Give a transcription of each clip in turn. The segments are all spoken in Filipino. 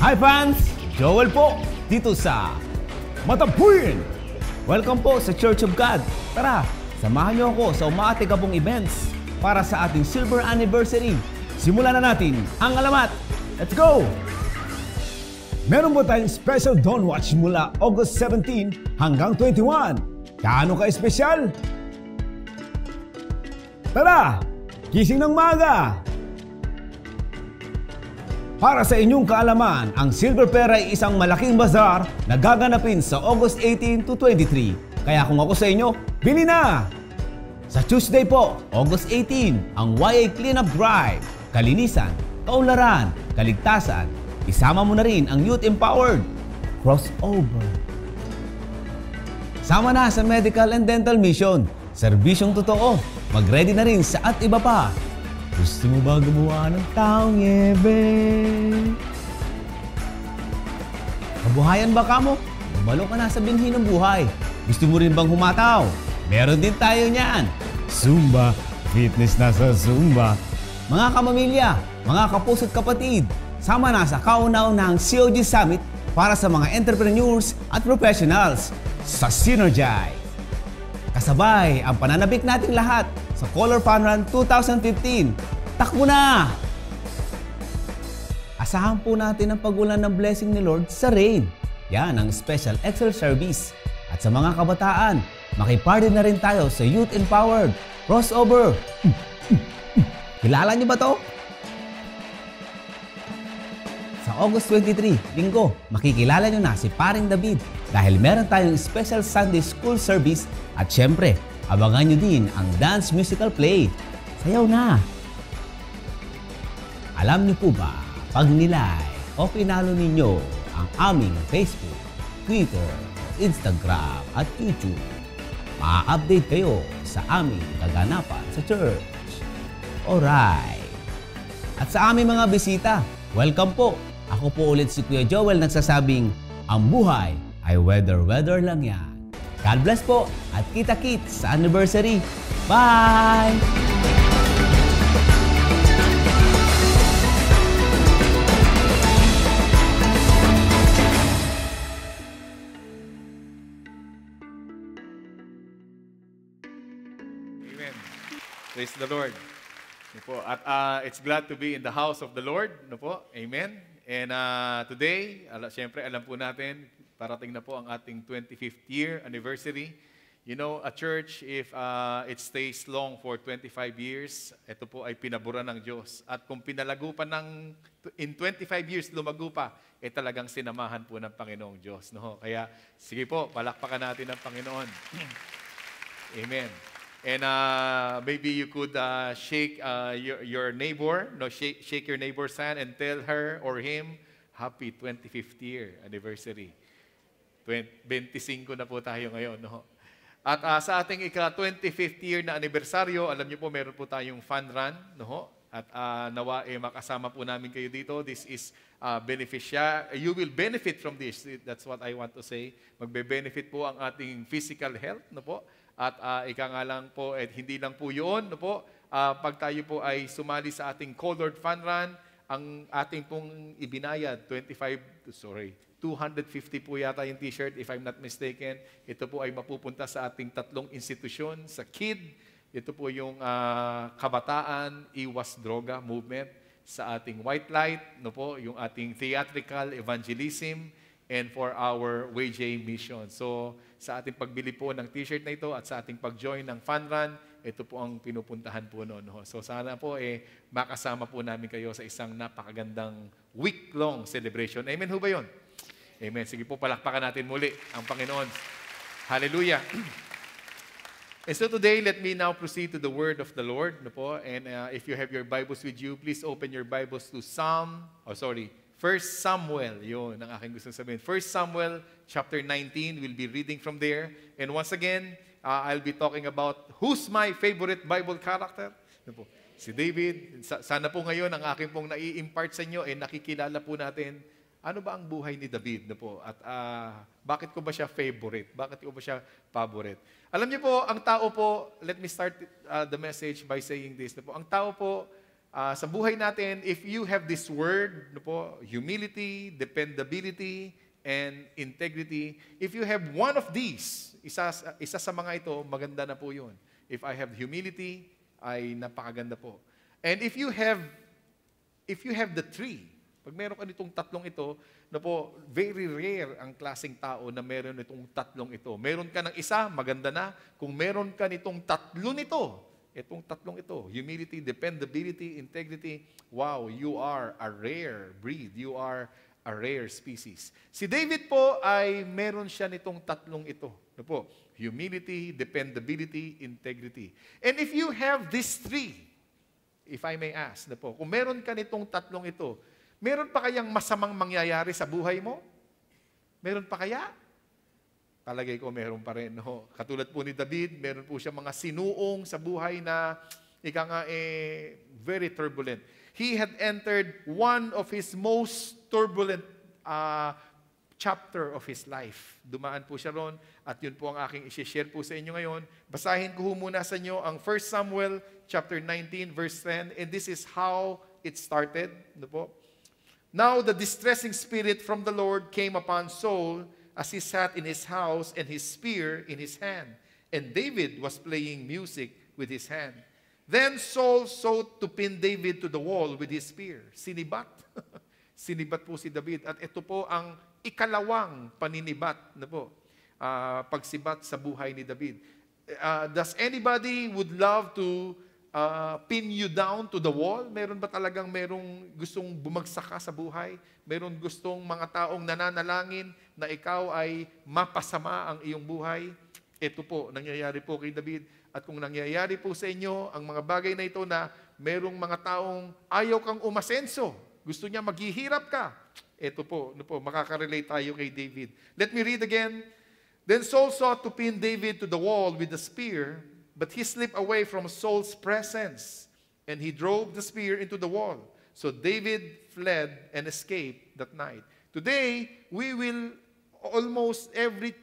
Hi fans! Joel po, dito sa Matapuin! Welcome po sa Church of God. Tara, samahan niyo ako sa umaatikabong events para sa ating Silver Anniversary. Simulan na natin ang alamat. Let's go! Meron po tayong special Dawn Watch mula August 17 hanggang 21. Kaano ka-espesyal? Tara, gising ng maga! Para sa inyong kaalaman, ang Silver Fair ay isang malaking bazaar na gaganapin sa August 18 to 23. Kaya kung ako sa inyo, bili na! Sa Tuesday po, August 18, ang YA Cleanup Drive. Kalinisan, kaunlaran, kaligtasan. Isama mo na rin ang Youth Empowered. Crossover. Sama na sa Medical and Dental Mission. Serbisyong totoo. Mag-ready na rin sa at iba pa. Gusto mo ba gumawa ng taong yebe? Kabuhayan ba ka mo? Bumalo ka na sa binhi ng buhay. Gusto mo rin bang humataw? Meron din tayo niyan. Zumba. Fitness na sa Zumba. Mga kamamilya, mga kapuso't kapatid, sama na sa kauna-unahang COG Summit para sa mga entrepreneurs at professionals sa Synergize. Kasabay ang pananabik nating lahat sa Color Fun Run 2015. Takbo na! Asahan po natin ang pagulan ng blessing ni Lord sa rain. Yan ang special Excel service. At sa mga kabataan, makiparty na rin tayo sa Youth Empowered Crossover. Kilala niyo ba to? Sa August 23, Linggo, makikilala niyo na si Paring David dahil meron tayong special Sunday School service at syempre, abangan niyo din ang dance musical play. Sayaw na! Alam niyo po ba, pag nilay o pinalo ninyo ang aming Facebook, Twitter, Instagram at YouTube, ma-update kayo sa aming kaganapan sa church. Alright! At sa aming mga bisita, welcome po! Ako po ulit si Kuya Joel nagsasabing, ang buhay ay weather lang yan. God bless po at kita-kits sa anniversary. Bye! Amen. Praise the Lord. No po. At it's glad to be in the house of the Lord. No po. Amen. And today, siyempre alam po natin, parating na po ang ating 25th year anniversary. You know, a church, if it stays long for 25 years, ito po ay pinabura ng Diyos. At kung pinalago pa in 25 years lumago pa, talagang sinamahan po ng Panginoong Diyos. No? Kaya, sige po, palakpakan natin ang Panginoon. Amen. And maybe you could shake your neighbor, no, shake your neighbor's hand and tell her or him, happy 25th year anniversary. 25 na po tayo ngayon. No? At sa ating ika-25th year na anibersaryo, alam niyo po, meron po tayong fun run. No? At nawa makasama po namin kayo dito. This is beneficial. You will benefit from this. That's what I want to say. Magbe-benefit po ang ating physical health. No po? At ika nga lang po, hindi lang po yun. No po? Pag tayo po ay sumali sa ating colored fun run, ang ating pong ibinayad, 250 po yata yung t-shirt, if I'm not mistaken. Ito po ay mapupunta sa ating 3 institusyon, sa KID, ito po yung Kabataan Iwas Droga Movement, sa ating White Light, no po, yung ating Theatrical Evangelism, and for our WJ Mission. So, sa ating pagbili po ng t-shirt na ito at sa ating pag-join ng Fun Run, ito po ang pinupuntahan po noon. So, sana po makasama po namin kayo sa isang napakagandang week-long celebration. Amen ho ba yun? Amen. Sige po, palakpakan natin muli ang Panginoon. Hallelujah. And so today, let me now proceed to the word of the Lord. No po? And if you have your Bibles with you, please open your Bibles to 1 Samuel. Yun ang aking gusto sabihin. 1 Samuel chapter 19, we'll be reading from there. And once again, I'll be talking about who's my favorite Bible character. No po? Si David. Sana po ngayon ang aking pong nai-impart sa inyo, nakikilala po natin ano ba ang buhay ni David, no po? At bakit ko ba siya favorite? Bakit ko ba siya favorite? Alam niyo po, ang tao po, let me start the message by saying this, no po. Ang tao po, sa buhay natin, if you have this word, no po, humility, dependability, and integrity, if you have one of these, isa sa mga ito, maganda na po yun. If I have humility, ay napakaganda po. And if you have the three, pag meron ka nitong tatlong ito, na po, very rare ang klaseng tao na meron nitong tatlong ito. Meron ka ng isa, maganda na. Kung meron ka nitong tatlo nito, itong tatlong ito, humility, dependability, integrity, wow, you are a rare breed. You are a rare species. Si David po ay meron siya nitong tatlong ito. Ano po? Humility, dependability, integrity. And if you have these three, if I may ask, ano po, kung meron ka nitong tatlong ito, meron pa kayang masamang mangyayari sa buhay mo? Meron pa kaya? Palagay ko meron pa rin. No? Katulad po ni David, meron po siya mga sinuong sa buhay na very turbulent. He had entered one of his most turbulent chapter of his life. Dumaan po siya ron at yun po ang aking i-share po sa inyo ngayon. Basahin ko muna sa inyo ang 1 Samuel chapter 19 verse 10, and this is how it started. Ano po? Now the distressing spirit from the Lord came upon Saul as he sat in his house and his spear in his hand. And David was playing music with his hand. Then Saul sought to pin David to the wall with his spear. Sinibat. Sinibat po si David. At ito po ang ikalawang paninibat na po, pagsibat sa buhay ni David. Does anybody would love to pin you down to the wall? Meron ba talagang merong gustong bumagsak ka sa buhay? Meron gustong mga taong nananalangin na ikaw ay mapasama ang iyong buhay? Ito po, nangyayari po kay David. At kung nangyayari po sa inyo, ang mga bagay na ito na merong mga taong ayaw kang umasenso, gusto niya maghihirap ka, ito po, makaka-relate tayo kay David. Let me read again. Then Saul sought to pin David to the wall with the spear, but he slipped away from Saul's presence, and he drove the spear into the wall. So David fled and escaped that night. Today, we will almost every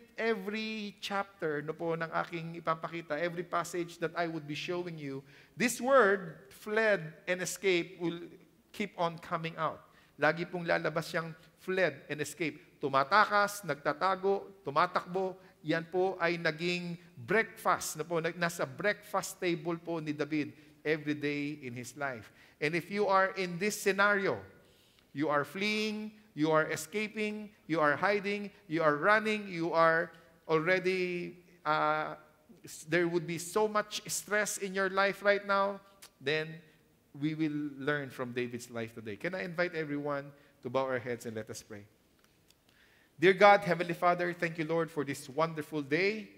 chapter ng aking ipapakita, every passage that I would be showing you, this word, fled and escape, will keep on coming out. Lagi pong lalabas siyang fled and escape. Tumatakas, nagtatago, tumatakbo, yan po ay naging breakfast. Nasa breakfast table po ni David every day in his life. And if you are in this scenario, you are fleeing, you are escaping, you are hiding, you are running, you are already, there would be so much stress in your life right now, then we will learn from David's life today. Can I invite everyone to bow our heads and let us pray? Dear God, Heavenly Father, thank you, Lord, for this wonderful day.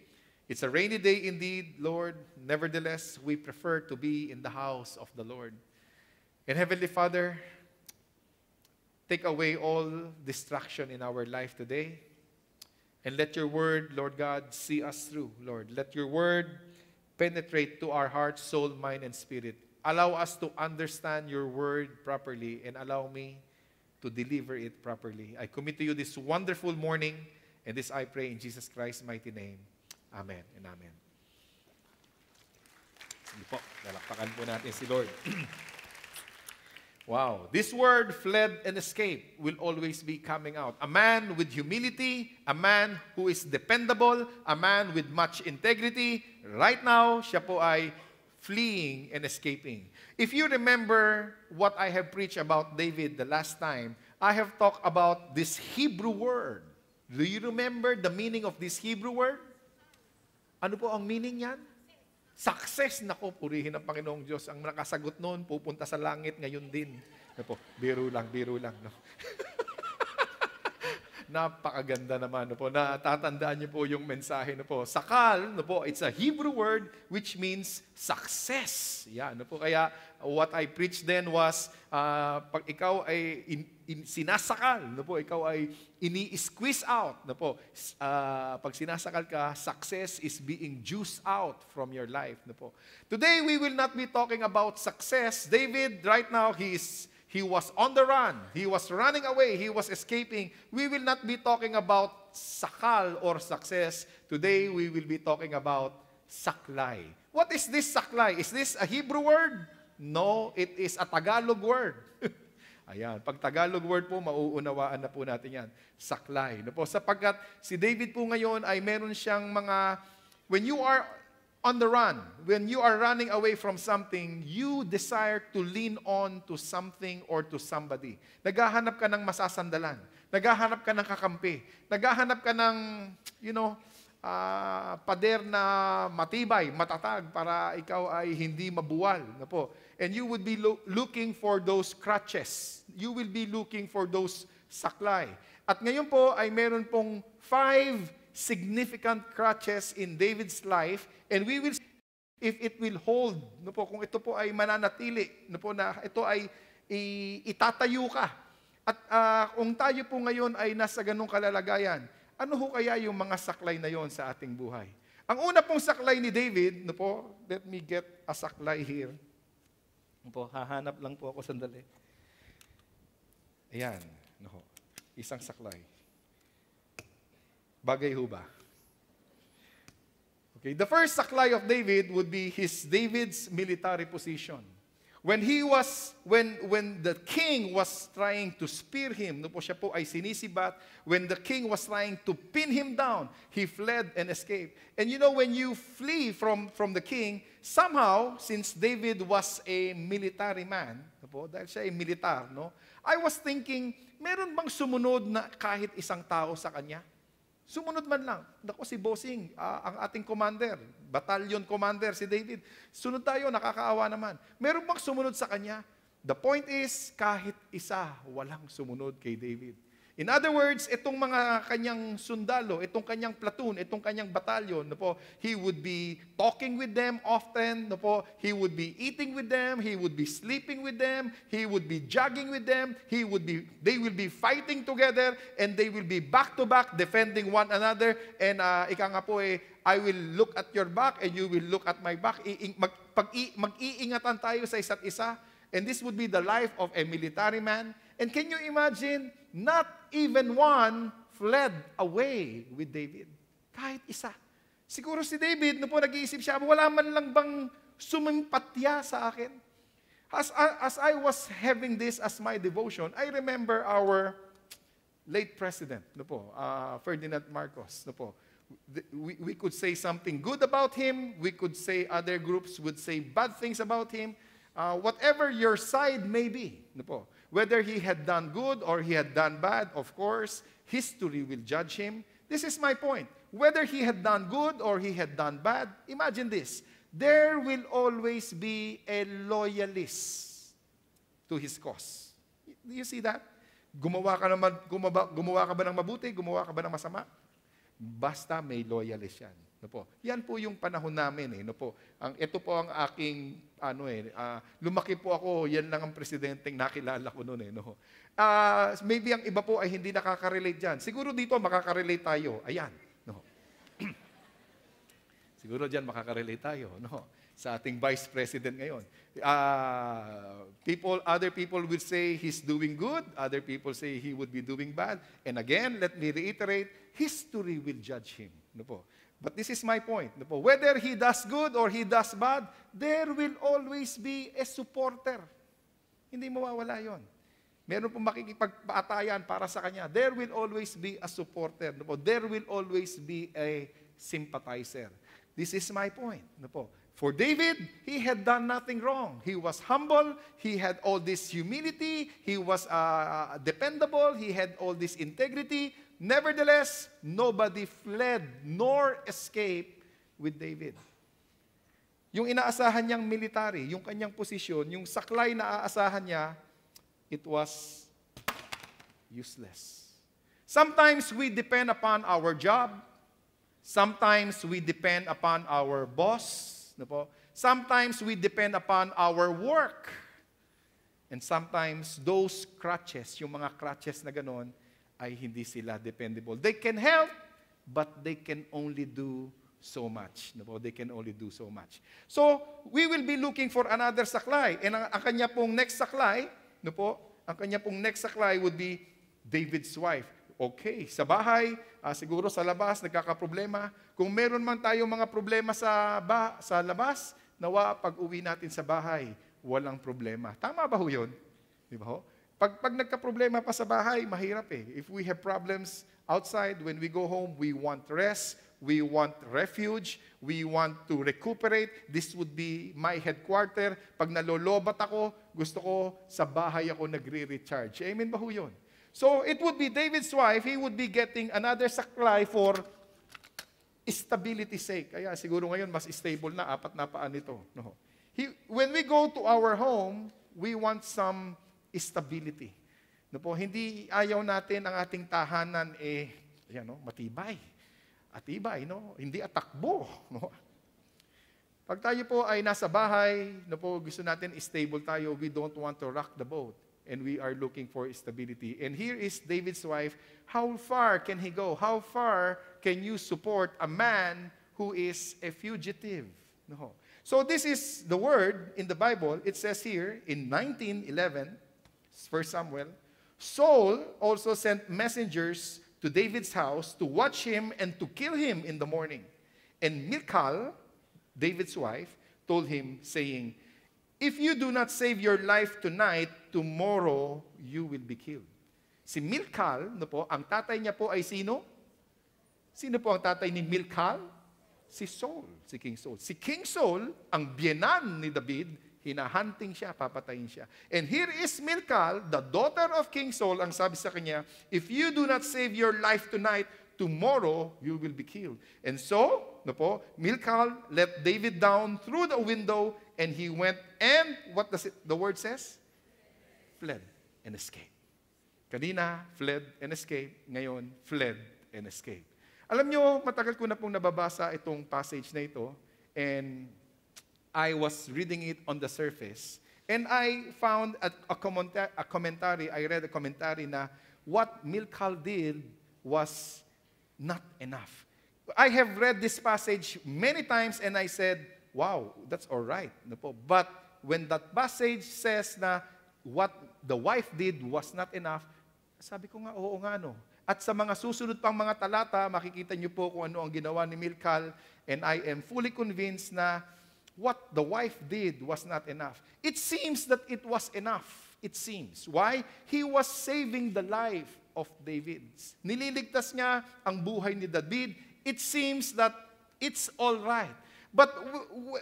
It's a rainy day indeed, Lord. Nevertheless, we prefer to be in the house of the Lord. And Heavenly Father, take away all distraction in our life today. And let your word, Lord God, see us through, Lord. Let your word penetrate to our heart, soul, mind, and spirit. Allow us to understand your word properly and allow me to deliver it properly. I commit to you this wonderful morning, and this I pray in Jesus Christ's mighty name. Amen and amen. Sige po, lalakpakan po natin si Lord. Wow. This word, fled and escape, will always be coming out. A man with humility, a man who is dependable, a man with much integrity. Right now, siya po ay fleeing and escaping. If you remember what I have preached about David the last time, I have talked about this Hebrew word. Do you remember the meaning of this Hebrew word? Ano po ang meaning yan? Success. Nako, purihin ng Panginoong Diyos. Ang nakasagot noon, pupunta sa langit ngayon din. Ano po, biro lang. No? Napakaganda naman. No po, natatandaan niyo po yung mensahe. No po. Sakal, no po, it's a Hebrew word which means success. Yeah, no po. Kaya what I preached then was, pag ikaw ay sinasakal, no po, ikaw ay ini-squeeze out. No po. Pag sinasakal ka, success is being juiced out from your life. No po. Today, we will not be talking about success. David, right now, he was on the run. He was running away. He was escaping. We will not be talking about sakal or success. Today, we will be talking about saklay. What is this saklay? Is this a Hebrew word? No, it is a Tagalog word. Ayan, pag Tagalog word po, mauunawaan na po natin yan. Saklay. No po, sapagkat si David po ngayon ay meron siyang mga, when you are on the run, when you are running away from something, you desire to lean on to something or to somebody. Naghahanap ka ng masasandalan. Naghahanap ka ng kakampi. Naghahanap ka ng, pader na matibay, matatag para ikaw ay hindi mabuwal. Na po. And you would be looking for those crutches. You will be looking for those saklay. At ngayon po ay meron pong 5 significant crutches in David's life, and we will see if it will hold. No po, kung ito po ay mananatili, no po, na ito ay itatayo ka. At kung tayo po ngayon ay nasa ganung kalalagayan, ano ho kaya yung mga saklay na yon sa ating buhay? Ang una pong saklay ni David, no po, let me get a saklay here. No po, hahanap lang po ako sandali. Ayan, no po, isang saklay. Bagay ho ba? Okay, the first saklay of David would be David's military position. When the king was trying to spear him, no po, siya po ay sinisibat, when the king was trying to pin him down, he fled and escaped. And when you flee from the king, somehow, since David was a military man, no po, dahil siya ay militar, no, I was thinking, meron bang sumunod na kahit isang tao sa kanya? Sumunod man lang. Naku, si Bossing, ang ating commander, battalion commander, si David. Sunod tayo, nakakaawa naman. Meron bang sumunod sa kanya? The point is, kahit isa, walang sumunod kay David. In other words, itong mga kanyang sundalo, itong kanyang platoon, itong kanyang batalyon, no po, he would be talking with them often, no po, he would be eating with them, he would be sleeping with them, he would be jogging with them, they will be fighting together, and they will be back to back defending one another, and ika nga po I will look at your back and you will look at my back. Mag-iingatan tayo sa isa't isa. And this would be the life of a military man. And can you imagine, not even one fled away with David. Kahit isa. Siguro si David, no po, nag-iisip siya, wala man lang bang sumimpatya sa akin? As I was having this as my devotion, I remember our late president, no po, Ferdinand Marcos, no po. We could say something good about him. We could say other groups would say bad things about him. Whatever your side may be, no po, whether he had done good or he had done bad, of course, history will judge him. This is my point. Whether he had done good or he had done bad, imagine this. There will always be a loyalist to his cause. Do you see that? Gumawa ka ba ng mabuti? Gumawa ka ba ng masama? Basta may loyalist yan. No po. Yan po yung panahon namin. No po. Ito po ang aking, lumaki po ako, yan lang ang presidenteng nakilala ko noon. No? Maybe ang iba po ay hindi nakaka-relate dyan. Siguro dito makaka-relate tayo. Ayan. No? Siguro dyan makaka-relate tayo. No? Sa ating vice president ngayon. Other people will say he's doing good. Other people say he would be doing bad. And again, let me reiterate, history will judge him. No po. But this is my point. No po. Whether he does good or he does bad, there will always be a supporter. Hindi mawawala yon. Meron pong makikipagpaatayan para sa kanya. There will always be a supporter. No po. There will always be a sympathizer. This is my point. No po. For David, he had done nothing wrong. He was humble. He had all this humility. He was dependable. He had all this integrity. Nevertheless, nobody fled nor escaped with David. Yung inaasahan niyang military, yung kanyang posisyon, yung saklay na aasahan niya, it was useless. Sometimes we depend upon our job. Sometimes we depend upon our boss. No po? Sometimes we depend upon our work. And sometimes those crutches, yung mga crutches na ganon, ay hindi sila dependable. They can help, but they can only do so much. No po? They can only do so much. So, we will be looking for another saklay. And ang kanya pong next saklay, no po? Ang kanya pong next saklay would be David's wife. Okay, sa bahay, siguro sa labas, nagkakaproblema. Kung meron man tayong mga problema sa labas, nawa pag uwi natin sa bahay, walang problema. Tama ba ho yun? Di ba ho? Pag nagka-problema pa sa bahay, mahirap eh. If we have problems outside, when we go home, we want rest, we want refuge, we want to recuperate. This would be my headquarter. Pag nalolobat ako, gusto ko sa bahay ako nagre-recharge. Amen ba ho yun? So it would be David's wife, he would be getting another supply for stability sake. Kaya siguro ngayon mas stable na, 4 na paan ito. No. When we go to our home, we want some stability. No po, hindi ayaw natin ang ating tahanan matibay. Atibay, no? Hindi atakbo, no? Pag tayo po ay nasa bahay, no po, gusto natin stable tayo, we don't want to rock the boat. And we are looking for stability. And here is David's wife. How far can he go? How far can you support a man who is a fugitive? No. So this is the word in the Bible. It says here in 19:11, 1 Samuel, Saul also sent messengers to David's house to watch him and to kill him in the morning. And Michal, David's wife, told him, saying, if you do not save your life tonight, tomorrow you will be killed. Si Michal, no po, ang tatay niya po ay sino? Sino po ang tatay ni Michal? Si Saul, si King Saul. Si King Saul, ang biyenan ni David, hinahunting siya, papatayin siya. And here is Michal, the daughter of King Saul, ang sabi sa kanya, if you do not save your life tonight, tomorrow you will be killed. And so, no po, Michal let David down through the window, and he went, and what does the word says? Fled and escaped. Kanina, fled and escaped. Ngayon, fled and escaped. Alam nyo, matagal ko na pong nababasa itong passage na ito, and I was reading it on the surface, and I found a commentary, I read a commentary na what Michal did was not enough. I have read this passage many times, and I said, wow, that's all right. But when that passage says na what the wife did was not enough, sabi ko nga, oo nga no. At sa mga susunod pang mga talata, makikita niyo po kung ano ang ginawa ni Michal, and I am fully convinced na what the wife did was not enough. It seems that it was enough. It seems. Why? He was saving the life of David. Nililigtas niya ang buhay ni David. It seems that it's all right. But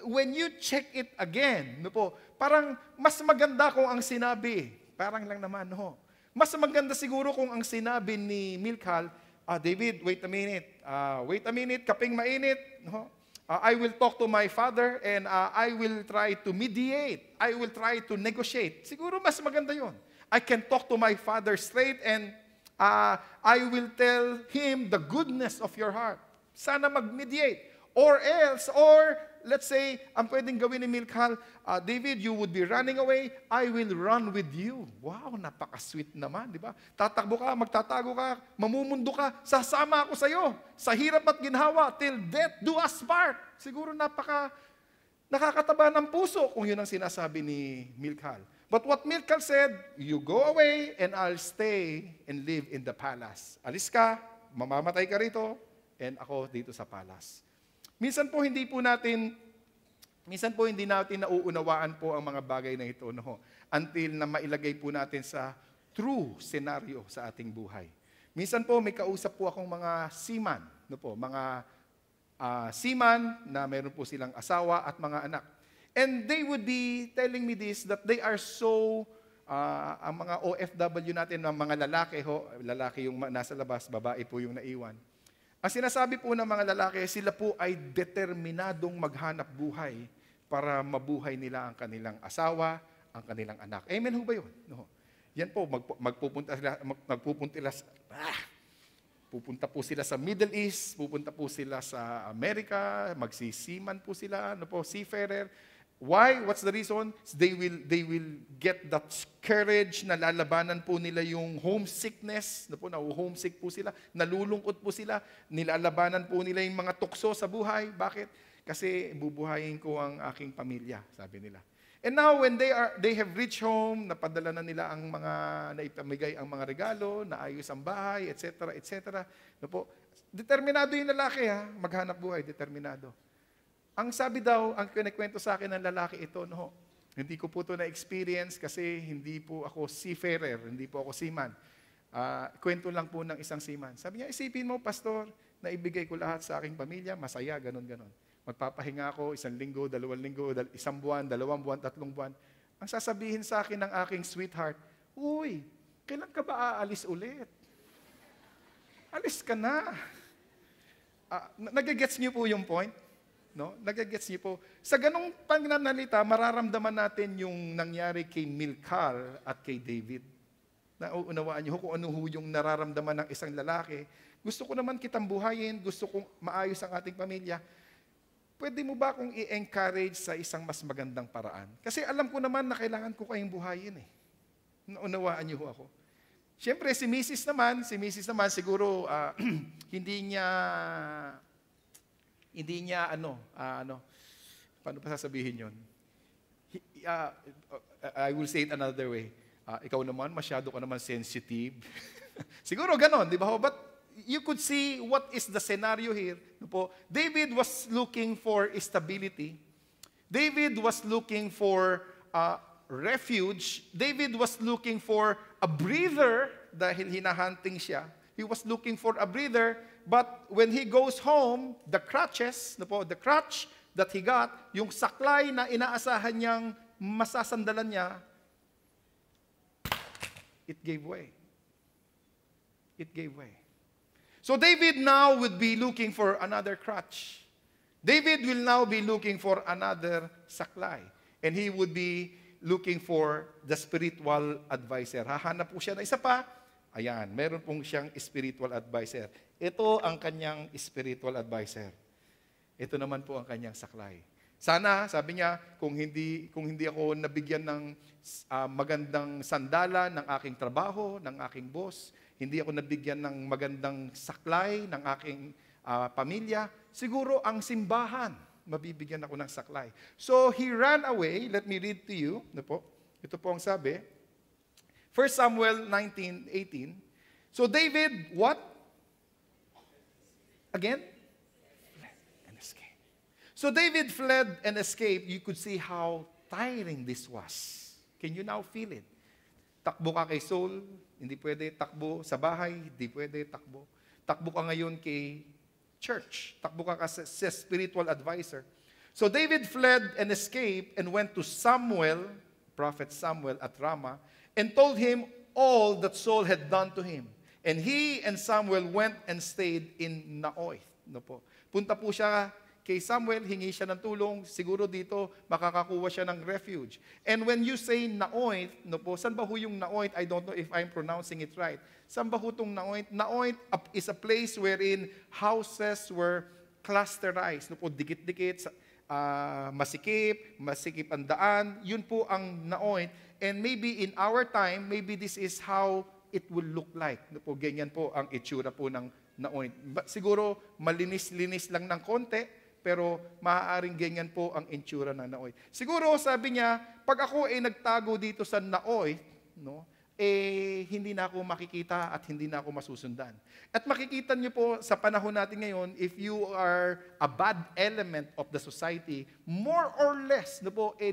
when you check it again, no po, parang mas maganda kung ang sinabi, parang lang naman, no? Mas maganda siguro kung ang sinabi ni Michal, David, wait a minute, kaping mainit, no? I will talk to my father and I will try to mediate. I will try to negotiate. Siguro mas maganda yon. I can talk to my father straight and I will tell him the goodness of your heart. Sana mag-mediate. Or else, or let's say, ang pwedeng gawin ni Michal, David, you would be running away, I will run with you. Wow, napaka-sweet naman, di ba? Tatakbo ka, magtatago ka, mamumundo ka, sasama ako sa iyo, sa hirap at ginhawa, till death do us part. Siguro nakakataba ng puso kung yun ang sinasabi ni Michal. But what Michal said, you go away and I'll stay and live in the palace. Alis ka, mamamatay ka rito, and ako dito sa palace. Minsan po hindi natin nauunawaan po ang mga bagay na ito, no? Until na mailagay po natin sa true scenario sa ating buhay. Minsan po may kausap po akong mga seaman, no po, mga seaman na meron po silang asawa at mga anak. And they would be telling me this, that they are so, ang mga OFW natin, ng mga lalaki yung nasa labas, babae po yung naiwan. Ang sinasabi po ng mga lalaki, sila po ay determinadong maghanap buhay para mabuhay nila ang kanilang asawa, ang kanilang anak. Amen ho ba yun? No. Yan po, pupunta po sila sa Middle East, pupunta po sila sa Amerika, magsisiman po sila, seafarer. Why? What's the reason? They will get that courage na lalabanan po nila yung homesickness, homesick po sila, nalulungkot po sila, nilalabanan po nila yung mga tukso sa buhay. Bakit? Kasi bubuhayin ko ang aking pamilya, sabi nila. And now when they have reached home, napadala na nila ang mga naipamigay ang mga regalo, naayos ang bahay, etc., etc. Determinado yung lalaki, maghanap buhay, determinado. Ang sabi daw, ang kinikwento sa akin ng lalaki ito, Hindi ko po ito na-experience kasi hindi po ako seafarer, hindi po ako seaman. Kwento lang po ng isang seaman. Sabi niya, isipin mo, pastor, na ibigay ko lahat sa aking pamilya, masaya, ganon. Magpapahinga ako, 1 linggo, 2 linggo, 1 buwan, 2 buwan, 3 buwan. Ang sasabihin sa akin ng aking sweetheart, uy, kailan ka ba aalis ulit? Alis ka na. Nagigets niyo po yung point? No? Nagigets niyo po. Sa ganong pananalita, mararamdaman natin yung nangyari kay Milcal at kay David. Nauunawaan niyo kung ano yung nararamdaman ng isang lalaki. Gusto ko naman kitang buhayin, gusto kong maayos ang ating pamilya. Pwede mo ba akong i-encourage sa isang mas magandang paraan? Kasi alam ko naman na kailangan ko kayong buhayin eh. Naunawaan niyo ako. Siyempre, si Mrs. naman siguro hindi niya paano pa sasabihin yun? I will say it another way. Ikaw naman, masyado ka naman sensitive. Siguro ganon, di ba? But you could see what is the scenario here. David was looking for stability. David was looking for refuge. David was looking for a breather dahil hinahunting siya. He was looking for a breather, but when he goes home, the crutch that he got, yung saklay na inaasahan niyang masasandalan niya, it gave way. It gave way. So David now would be looking for another crutch. David will now be looking for another saklay. And he would be looking for the spiritual advisor. Hahanap po siya na isa pa. Ayan, meron pong siyang spiritual advisor. Ito ang kanyang spiritual advisor. Ito naman po ang kanyang saklay. Sana, sabi niya, kung hindi ako nabigyan ng magandang sandala ng aking trabaho, ng aking boss, hindi ako nabigyan ng magandang saklay ng aking pamilya, siguro ang simbahan, mabibigyan ako ng saklay. So he ran away. Let me read to you. Ito po ang sabi. 1 Samuel 19:18. So David, what? Again? Fled and escaped. So David fled and escaped. You could see how tiring this was. Can you now feel it? Takbo ka kay Saul, hindi pwede. Takbo sa bahay, hindi pwede. Takbo. Takbo ka ngayon kay church. Takbo ka sa spiritual advisor. So David fled and escaped and went to Samuel, Prophet Samuel at Ramah, and told him all that Saul had done to him. And he and Samuel went and stayed in Naoth. Punta po siya kay Samuel, hingi siya ng tulong, siguro dito makakakuha siya ng refuge. And when you say Naoth, saan ba ho yung Naoth? I don't know if I'm pronouncing it right. Saan ba ho itong Naoth? Naoth is a place wherein houses were clusterized. Dikit-dikit, masikip ang daan. Yun po ang Naoth. And maybe in our time, maybe this is how it will look like. Ganyan po ang itsura po ng Naoth. Siguro malinis-linis lang ng konti, pero maaaring ganyan po ang itsura ng Naoth. Siguro, sabi niya, pag ako ay nagtago dito sa Naoth, hindi na ako makikita at hindi na ako masusundan. At makikita niyo po sa panahon natin ngayon, if you are a bad element of the society, more or less,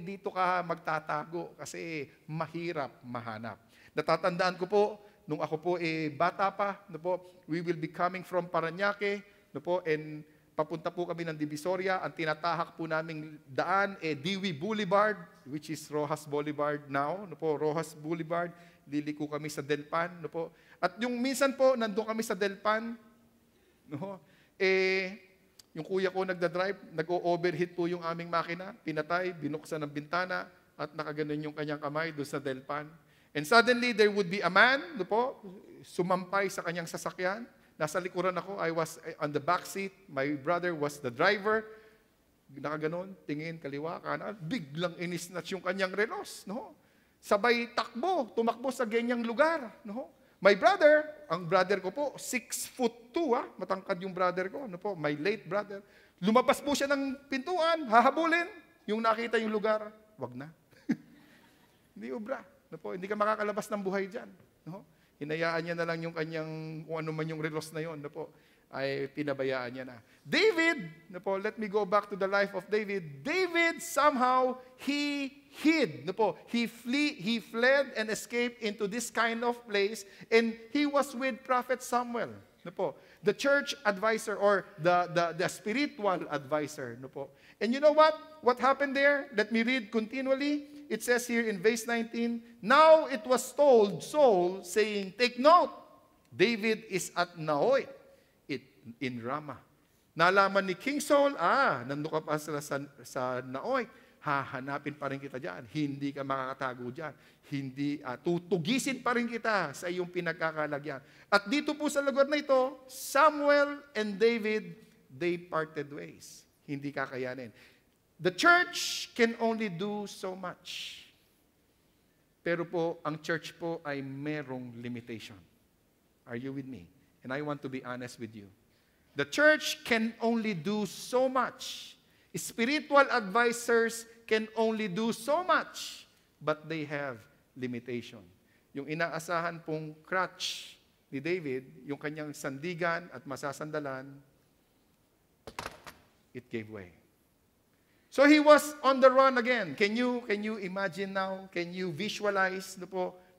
dito ka magtatago kasi mahirap mahanap. Natatandaan ko po, nung ako po bata pa, we will be coming from Parañaque, and papunta po kami ng Divisoria. Ang tinatahak po naming daan, Dewey Boulevard, which is Rojas Boulevard now. Rojas Boulevard, liliko kami sa Delpan. At yung minsan po, nandun kami sa Delpan, yung kuya ko nagdadrive, nag-overheat po yung aming makina, pinatay, binuksan ng bintana, at nakaganon yung kanyang kamay doon sa Delpan. And suddenly, there would be a man, sumampay sa kanyang sasakyan. Nasa likuran ako, I was on the back seat. My brother was the driver. Nakaganon, tingin, kaliwa, kanan. Biglang inisnatch yung kanyang relos. Sabay tumakbo sa ganyang lugar. My brother, ang brother ko po, 6'2", matangkad yung brother ko. My late brother. Lumabas po siya ng pintuan, hahabulin. Yung nakita yung lugar, wag na. Hindi obra. Hindi ka makakalabas ng buhay dyan. Hinayaan niya na lang yung kanyang, kung ano man yung relos na yun. ay pinabayaan niya na. David, let me go back to the life of David. David somehow, he hid. He fled and escaped into this kind of place, and he was with Prophet Samuel. The church advisor or the spiritual advisor. And you know what? What happened there? Let me read continually. It says here in verse 19, now it was told Saul, saying, take note, David is at Naoth in Ramah. Nalaman ni King Saul, nandun ka pa sa Naoth, hahanapin pa rin kita dyan. Hindi ka makakatago dyan. Tutugisin pa rin kita sa iyong pinagkakalagyan. At dito po sa lugar na ito, Samuel and David, they parted ways. Hindi kakayanin. The church can only do so much. Pero po, ang church po ay merong limitation. Are you with me? And I want to be honest with you. The church can only do so much. Spiritual advisors can only do so much, but they have limitation. Yung inaasahan pong crutch ni David, yung kanyang sandigan at masasandalan, it gave way. So he was on the run again. Can you imagine now? Can you visualize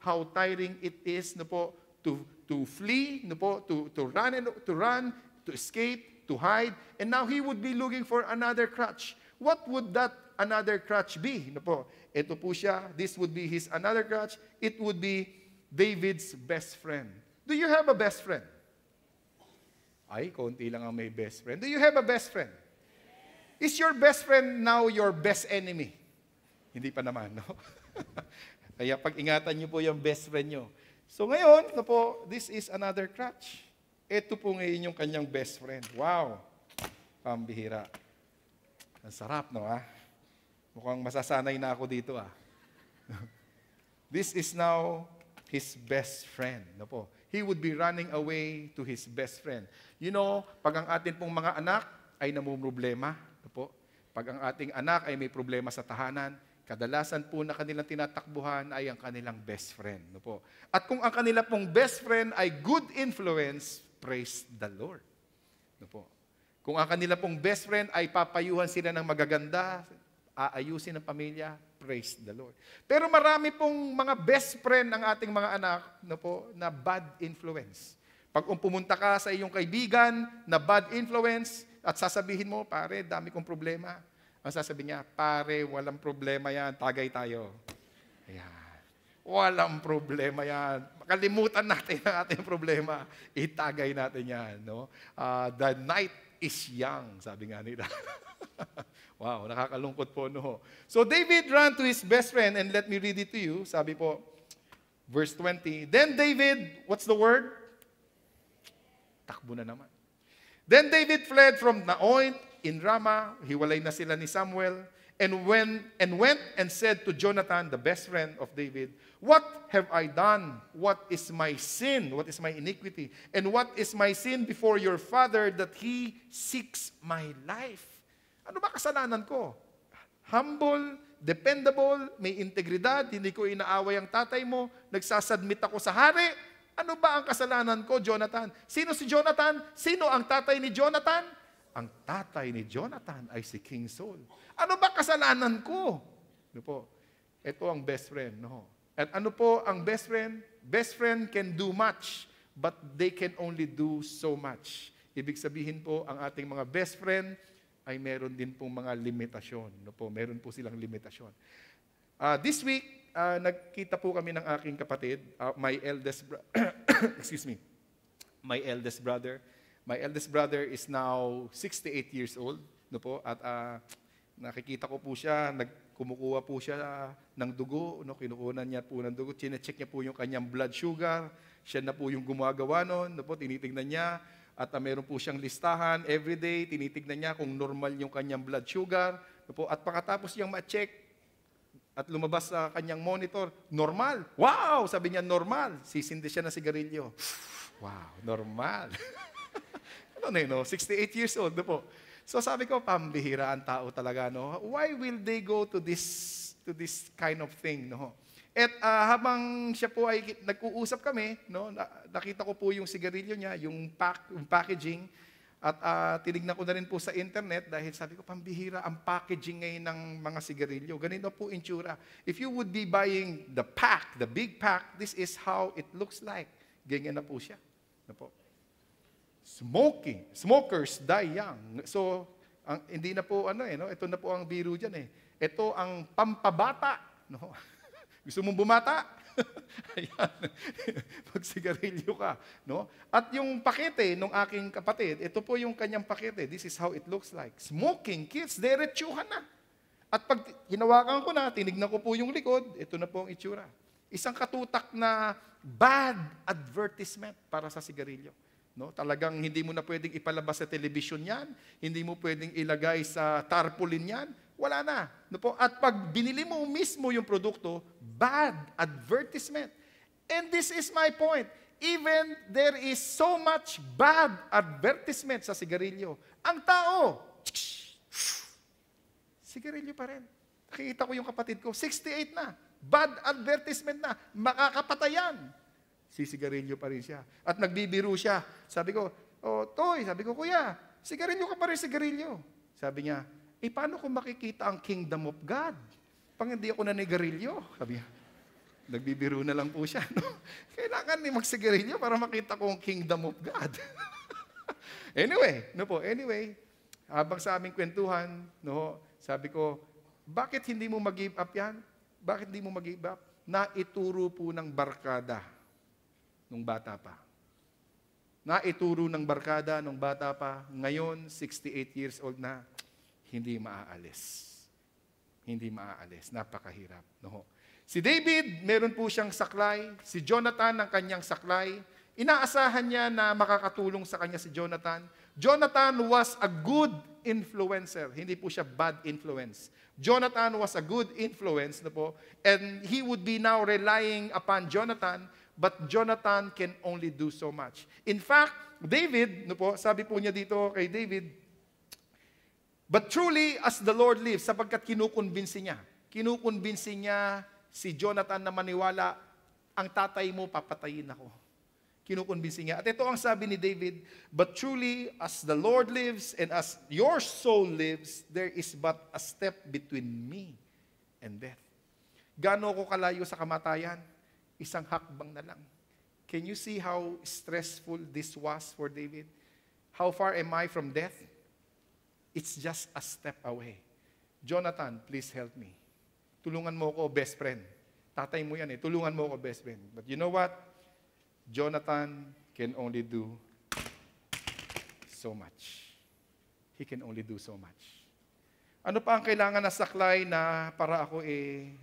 how tiring it is to flee, to run, to escape, to hide, and now he would be looking for another crutch. What would that another crutch be? Ito po siya. This would be his another crutch. It would be David's best friend. Do you have a best friend? Ay, konti lang ang may best friend. Do you have a best friend? Is your best friend now your best enemy? Hindi pa naman, no? Kaya pag-ingatan niyo po yung best friend niyo. So ngayon, this is another crutch. Ito po ngayon yung kanyang best friend. Wow! Pambihira. Ang sarap, no? Mukhang masasanay na ako dito, This is now his best friend. He would be running away to his best friend. Pag ang atin pong mga anak ay namumroblema, pag ang ating anak ay may problema sa tahanan, kadalasan po na kanilang tinatakbuhan ay ang kanilang best friend. At kung ang kanila pong best friend ay good influence, praise the Lord. Kung ang kanila pong best friend ay papayuhan sila ng magaganda, aayusin ang pamilya, praise the Lord. Pero marami pong mga best friend ng ating mga anak na bad influence. Pag pumunta ka sa iyong kaibigan na bad influence at sasabihin mo, pare, dami kong problema. Ang sasabihin niya, pare, walang problema yan, tagay tayo. Ayan. Walang problema yan. Kalimutan natin ang ating problema. Itagay natin yan. The night is young, sabi nga nila. Wow, nakakalungkot po, no? So David ran to his best friend, and let me read it to you. Sabi po, verse 20, then David, what's the word? Takbo na naman. Then David fled from Naoth in Ramah. Hiwalay na sila ni Samuel. And went and said to Jonathan, the best friend of David, what have I done? What is my sin? What is my iniquity? And what is my sin before your father that he seeks my life? Ano ba kasalanan ko? Humble, dependable, may integridad, hindi ko inaaway ang tatay mo, nagsasubmit ako sa hari. Ano ba ang kasalanan ko, Jonathan? Sino si Jonathan? Sino ang tatay ni Jonathan? Ang tatay ni Jonathan ay si King Saul. Ano ba kasalanan ko? Ito ang best friend. At ano po ang best friend? Best friend can do much, but they can only do so much. Ibig sabihin po, ang ating mga best friend ay meron din pong mga limitasyon. Meron po silang limitasyon. This week, nagkita po kami ng aking kapatid, my eldest brother. My eldest brother is now 68 years old, at nakikita ko po siya, kumukuha po siya ng dugo, kinukunan niya po ng dugo, chine-check niya po yung kanyang blood sugar, siya na po yung gumagawa nun, tinitignan niya, at meron po siyang listahan everyday, tinitignan niya kung normal yung kanyang blood sugar, at pagkatapos niyang ma-check, at lumabas sa kanyang monitor, normal. Wow! Sabi niya, normal. Sisindi siya ng sigarilyo. Wow, normal. 68 years old, So sabi ko, pambihira ang tao talaga, Why will they go to this kind of thing, At habang siya po ay nag-uusap kami, no, nakita ko po yung sigarilyo niya, yung packaging, at tinignan ko na rin po sa internet dahil sabi ko, pambihira ang packaging ngayon ng mga sigarilyo. Ganito po itsura. If you would be buying the pack, the big pack, this is how it looks like. Ganyan na po siya. Ano po? Smokers die young. So, hindi na po no? Ito na po ang biro diyan eh. Ito ang pampabata, no? Gusto mong bumata? Ayan. Magsigarilyo ka, no? At yung pakete ng aking kapatid, ito po yung kanyang pakete. This is how it looks like. Smoking kids, diretsuhan na. At pag hinawakan ko na, tinignan ko po yung likod, ito na po ang itsura. Isang katutak na bad advertisement para sa sigarilyo. No? Talagang hindi mo na pwedeng ipalabas sa television yan, hindi mo pwedeng ilagay sa tarpaulin yan, wala na. No po? At pag binili mo mismo yung produkto, bad advertisement. And this is my point. Even there is so much bad advertisement sa sigarilyo. Ang tao, sigarilyo pa rin. Nakikita ko yung kapatid ko, 68 na. Bad advertisement na. Makakapatayan. Sisigarilyo pa rin siya. At nagbibiro siya. Sabi ko, Toy, sabi ko, Kuya, sigarilyo ka pa rin, sigarilyo. Sabi niya, paano ko makikita ang kingdom of God? Pang hindi ako nanigarilyo. Sabi niya, nagbibiro na lang po siya. No? Kailangan magsigarilyo para makita ko ang kingdom of God. Anyway, habang sa aming kwentuhan, no, sabi ko, bakit hindi mo mag-give up yan? Bakit hindi mo mag-give up? Naituro po ng barkada nung bata pa. Naituro ng barkada nung bata pa. Ngayon, 68 years old na, hindi maaalis. Hindi maaalis. Napakahirap. No? Si David, meron po siyang saklay. Si Jonathan, ang kanyang saklay. Inaasahan niya na makakatulong sa kanya si Jonathan. Jonathan was a good influencer. Hindi po siya bad influence. Jonathan was a good influence. No po? And he would be now relying upon Jonathan, but Jonathan can only do so much. In fact, David, no po, sabi po niya dito kay David, but truly as the Lord lives, sapagkat kinukumbinsi niya si Jonathan na maniwala, ang tatay mo papatayin ako. Kinukumbinsi niya. At ito ang sabi ni David, but truly as the Lord lives and as your soul lives, there is but a step between me and death. Gaano ko kalayo sa kamatayan? Isang hakbang na lang. Can you see how stressful this was for David? How far am I from death? It's just a step away. Jonathan, please help me. Tulungan mo ako, best friend. Tatay mo yan eh. Tulungan mo ako, best friend. But you know what? Jonathan can only do so much. He can only do so much. Ano pa ang kailangan na saklay na para ako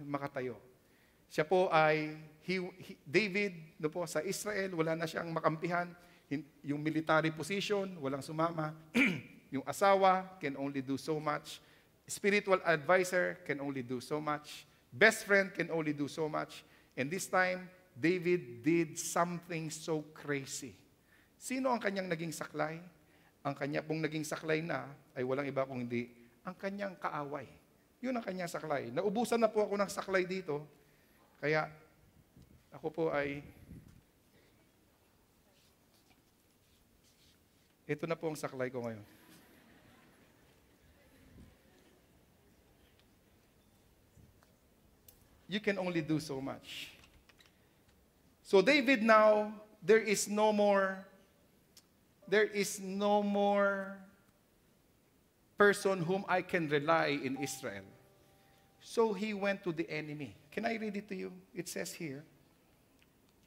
makatayo? Siya po ay, David, no po, sa Israel, wala na siyang makampihan. Yung military position, walang sumama. Yung asawa can only do so much. Spiritual advisor can only do so much. Best friend can only do so much. And this time, David did something so crazy. Sino ang kanyang naging saklay? Ang kanya pong naging saklay na ay walang iba kung hindi ang kanyang kaaway. Yun ang kanyang saklay. Naubusan na po ako ng saklay dito. Kaya ako po ay ito na po ang saklay ko ngayon. You can only do so much. So David now, there is no more person whom I can rely in Israel. So he went to the enemy. Can I read it to you? It says here,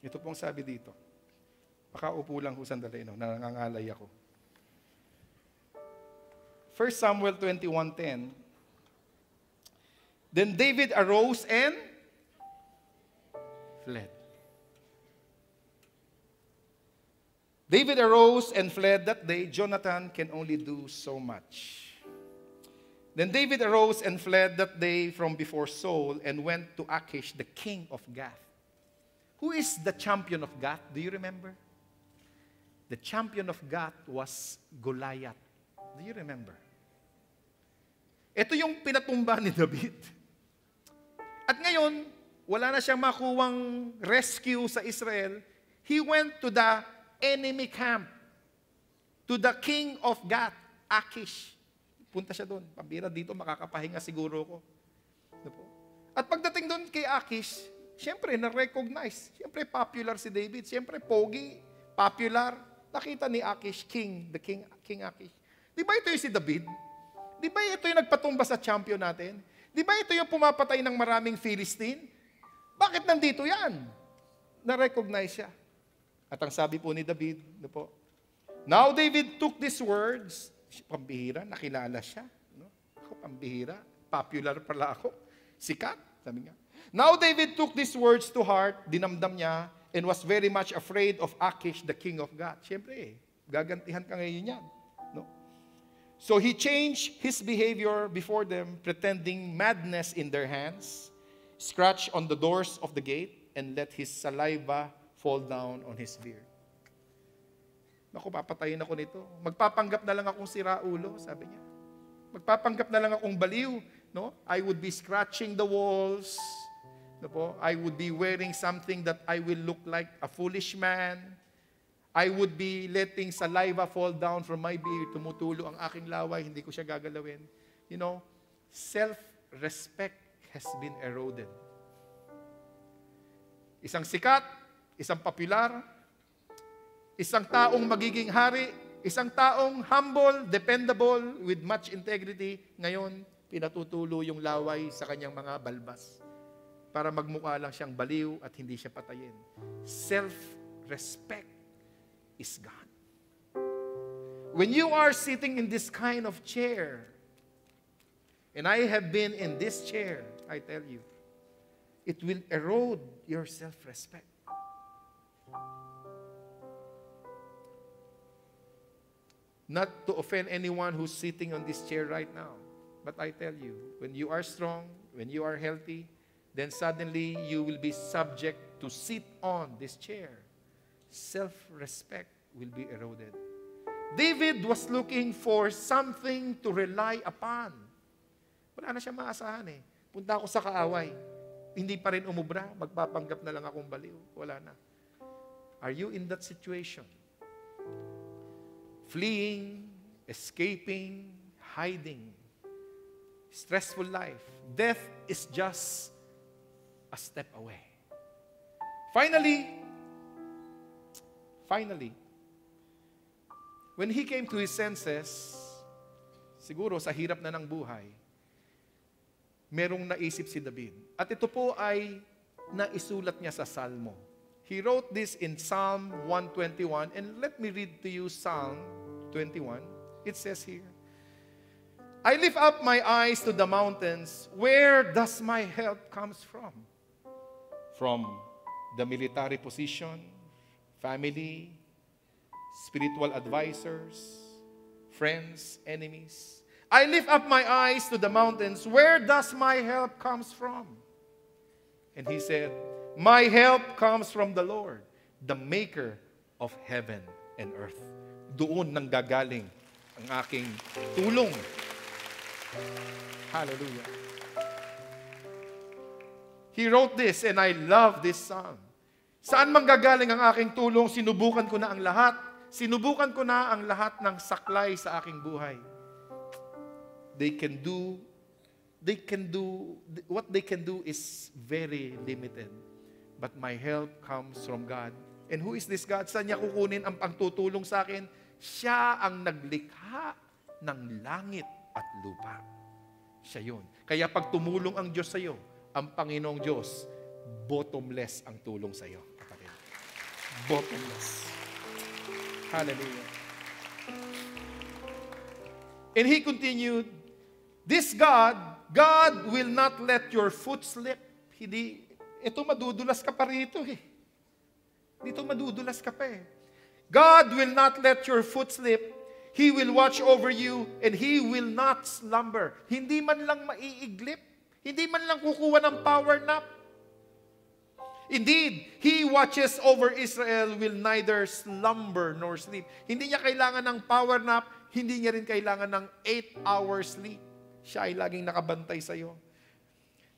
ito pong sabi dito. Makaupo lang ho sandali, no? Nangangalay ako. 1 Samuel 21:10. Then David arose and fled. David arose and fled that day. Jonathan can only do so much. Then David arose and fled that day from before Saul and went to Achish, the king of Gath. Who is the champion of Gath? Do you remember? The champion of Gath was Goliath. Do you remember? Ito yung pinatumba ni David. At ngayon, wala na siyang makuwang rescue sa Israel, he went to the enemy camp, to the king of Gath, Achish. Punta siya doon. Pambira dito, makakapahinga siguro ko. Ano po? At pagdating doon kay Achish, siyempre, na-recognize. Siyempre, popular si David. Siyempre, pogi, popular. Nakita ni Achish, King Achish. Di ba ito yung si David? Di ba ito yung nagpatumba sa champion natin? Di ba ito yung pumapatay ng maraming Philistine? Bakit nandito yan? Na-recognize siya. At ang sabi po ni David, ano po, now David took these words, pambihira, nakilala siya. No? Ako, pambihira, popular pala ako. Sikat, sabi niya. Now David took these words to heart, dinamdam niya, and was very much afraid of Achish, the king of Gath. Siyempre, gagantihan ka ngayon yan. No? So he changed his behavior before them, pretending madness in their hands, scratched on the doors of the gate, and let his saliva fall down on his beard. Naku, papatayin ako nito. Magpapanggap na lang akong siraulo, sabi niya. Magpapanggap na lang akong baliw. No? I would be scratching the walls. No po? I would be wearing something that I will look like a foolish man. I would be letting saliva fall down from my beard. Tumutulo ang aking laway, hindi ko siya gagalawin. You know, self-respect has been eroded. Isang sikat, isang popular, isang taong magiging hari, isang taong humble, dependable, with much integrity, ngayon, pinatutulo yung laway sa kanyang mga balbas para magmukha lang siyang baliw at hindi siya patayin. Self-respect is gone. When you are sitting in this kind of chair, and I have been in this chair, I tell you, it will erode your self-respect. Not to offend anyone who's sitting on this chair right now. But I tell you, when you are strong, when you are healthy, then suddenly you will be subject to sit on this chair. Self-respect will be eroded. David was looking for something to rely upon. Wala na siya maasahan eh. Punta ako sa kaaway. Hindi pa rin umubra. Magpapanggap na lang akong baliw. Wala na. Are you in that situation? Fleeing, escaping, hiding. Stressful life. Death is just a step away. Finally, when he came to his senses, siguro sa hirap na ng buhay, merong naisip si David. At ito po ay naisulat niya sa Salmo. He wrote this in Psalm 121, and let me read to you Psalm 21. It says here, I lift up my eyes to the mountains. Where does my help comes from? From the military position, family, spiritual advisors, friends, enemies. I lift up my eyes to the mountains. Where does my help comes from? And he said, my help comes from the Lord, the maker of heaven and earth. Doon nang gagaling ang aking tulong. Hallelujah. He wrote this, and I love this psalm. Saan manggagaling ang aking tulong? Sinubukan ko na ang lahat. Sinubukan ko na ang lahat ng saklay sa aking buhay. What they can do is very limited. But my help comes from God. And who is this God? Saan niya kukunin ang pagtutulong sa akin? Siya ang naglikha ng langit at lupa. Siya yun. Kaya pag tumulong ang Diyos sa iyo, ang Panginoong Diyos, bottomless ang tulong sa iyo. Kapatid. Bottomless. Hallelujah. And he continued, this God will not let your foot slip. Hindi, ito madudulas ka pa rito eh. Dito madudulas ka pa eh. God will not let your foot slip. He will watch over you and He will not slumber. Hindi man lang maiiglip. Hindi man lang kukuha ng power nap. Indeed, He watches over Israel, will neither slumber nor sleep. Hindi niya kailangan ng power nap, hindi niya rin kailangan ng 8 hours sleep. Siya ay laging nakabantay sa iyo.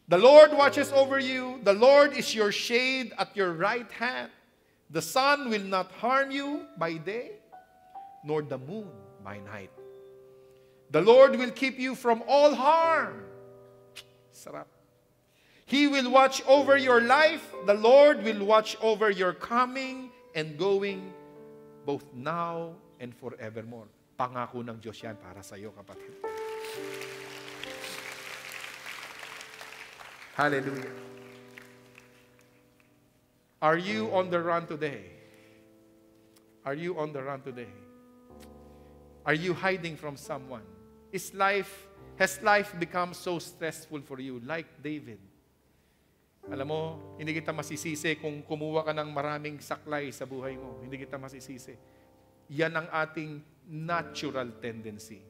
The Lord watches over you. The Lord is your shade at your right hand. The sun will not harm you by day, nor the moon by night. The Lord will keep you from all harm. Sarap. He will watch over your life. The Lord will watch over your coming and going, both now and forevermore. Pangako ng Diyos yan para sa iyo, kapatid. Hallelujah. Are you on the run today? Are you on the run today? Are you hiding from someone? Has life become so stressful for you, like David? Alam mo, hindi kita masisisi kung kumuha ka ng maraming saklay sa buhay mo. Hindi kita masisisi. Yan ang ating natural tendency.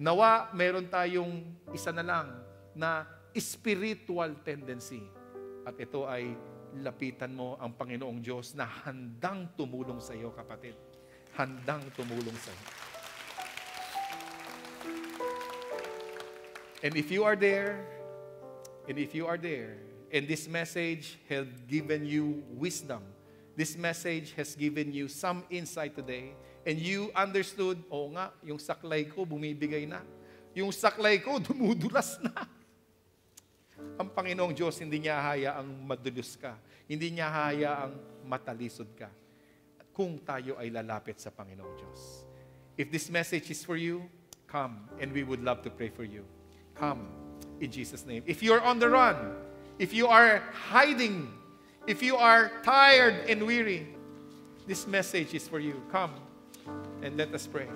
Nawa, meron tayong isa na lang na spiritual tendency. At ito ay lapitan mo ang Panginoong Diyos na handang tumulong sa iyo, kapatid. Handang tumulong sa iyo. And if you are there, and this message has given you wisdom, this message has given you some insight today, and you understood, oo nga, yung saklay ko bumibigay na. Yung saklay ko dumudulas na. Ang Panginoong Diyos, hindi niya hayaang madulos ka. Hindi niya hayaang matalisod ka. Kung tayo ay lalapit sa Panginoong Diyos. If this message is for you, come, and we would love to pray for you. Come, in Jesus' name. If you're on the run, if you are hiding, if you are tired and weary, this message is for you. Come, and let us pray.